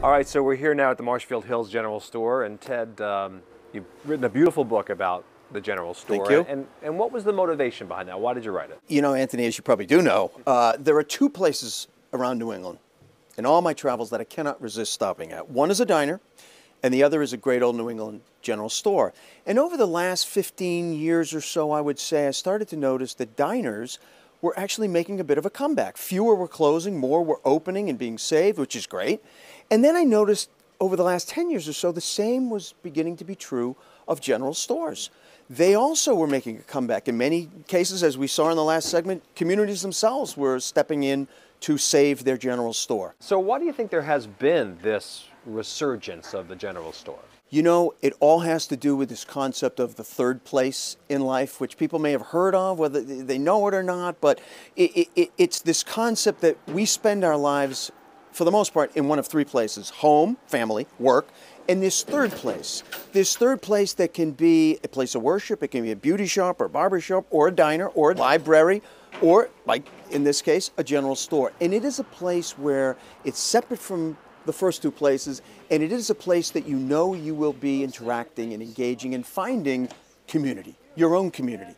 All right, so we're here now at the Marshfield Hills General Store, and Ted, you've written a beautiful book about the General Store. Thank you. And what was the motivation behind that? Why did you write it? You know, Anthony, as you probably do know, there are two places around New England in all my travels that I cannot resist stopping at. One is a diner, and the other is a great old New England General Store. And over the last 15 years or so, I would say, I started to notice that diners were actually making a bit of a comeback. Fewer were closing, more were opening and being saved, which is great. And then I noticed over the last 10 years or so, the same was beginning to be true of general stores. They also were making a comeback. In many cases, as we saw in the last segment, communities themselves were stepping in to save their general store. So why do you think there has been this resurgence of the general store? You know, it all has to do with this concept of the third place in life, which people may have heard of, whether they know it or not, but it's this concept that we spend our lives, for the most part, in one of three places: home, family, work, and this third place that can be a place of worship, it can be a beauty shop or a barber shop or a diner or a library or, like in this case, a general store. And it is a place where it's separate from the first two places, and it is a place that you know you will be interacting and engaging and finding community, your own community.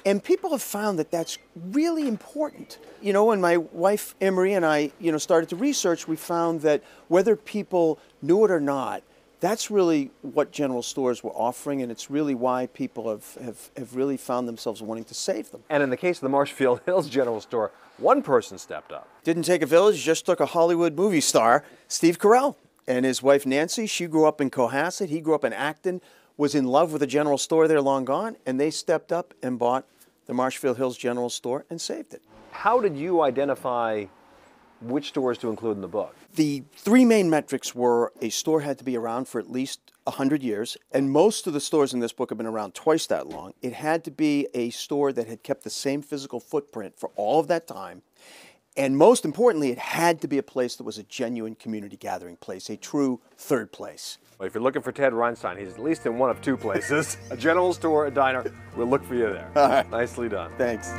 And people have found that that's really important. You know, when my wife Emery and I, started to research, we found that whether people knew it or not, that's really what general stores were offering, and it's really why people have really found themselves wanting to save them. And in the case of the Marshfield Hills General Store, one person stepped up. Didn't take a village, just took a Hollywood movie star, Steve Carell, and his wife Nancy. She grew up in Cohasset, he grew up in Acton, was in love with a general store there long gone, and they stepped up and bought the Marshfield Hills General Store and saved it. How did you identify which stores to include in the book? The three main metrics were a store had to be around for at least 100 years, and most of the stores in this book have been around twice that long. It had to be a store that had kept the same physical footprint for all of that time. And most importantly, it had to be a place that was a genuine community gathering place, a true third place. Well, if you're looking for Ted Reinstein, he's at least in one of two places, a general store, a diner. We'll look for you there. All right. Nicely done. Thanks.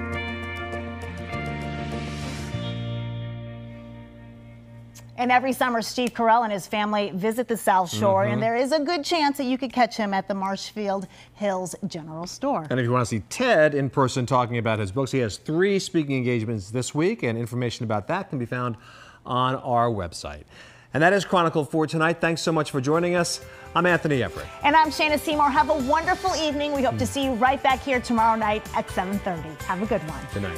And every summer, Steve Carell and his family visit the South Shore, and there is a good chance that you could catch him at the Marshfield Hills General Store. And if you want to see Ted in person talking about his books, he has 3 speaking engagements this week, and information about that can be found on our website. And that is Chronicle for tonight. Thanks so much for joining us. I'm Anthony Everett. And I'm Shana Seymour. Have a wonderful evening. We hope to see you right back here tomorrow night at 7:30. Have a good one. Good night.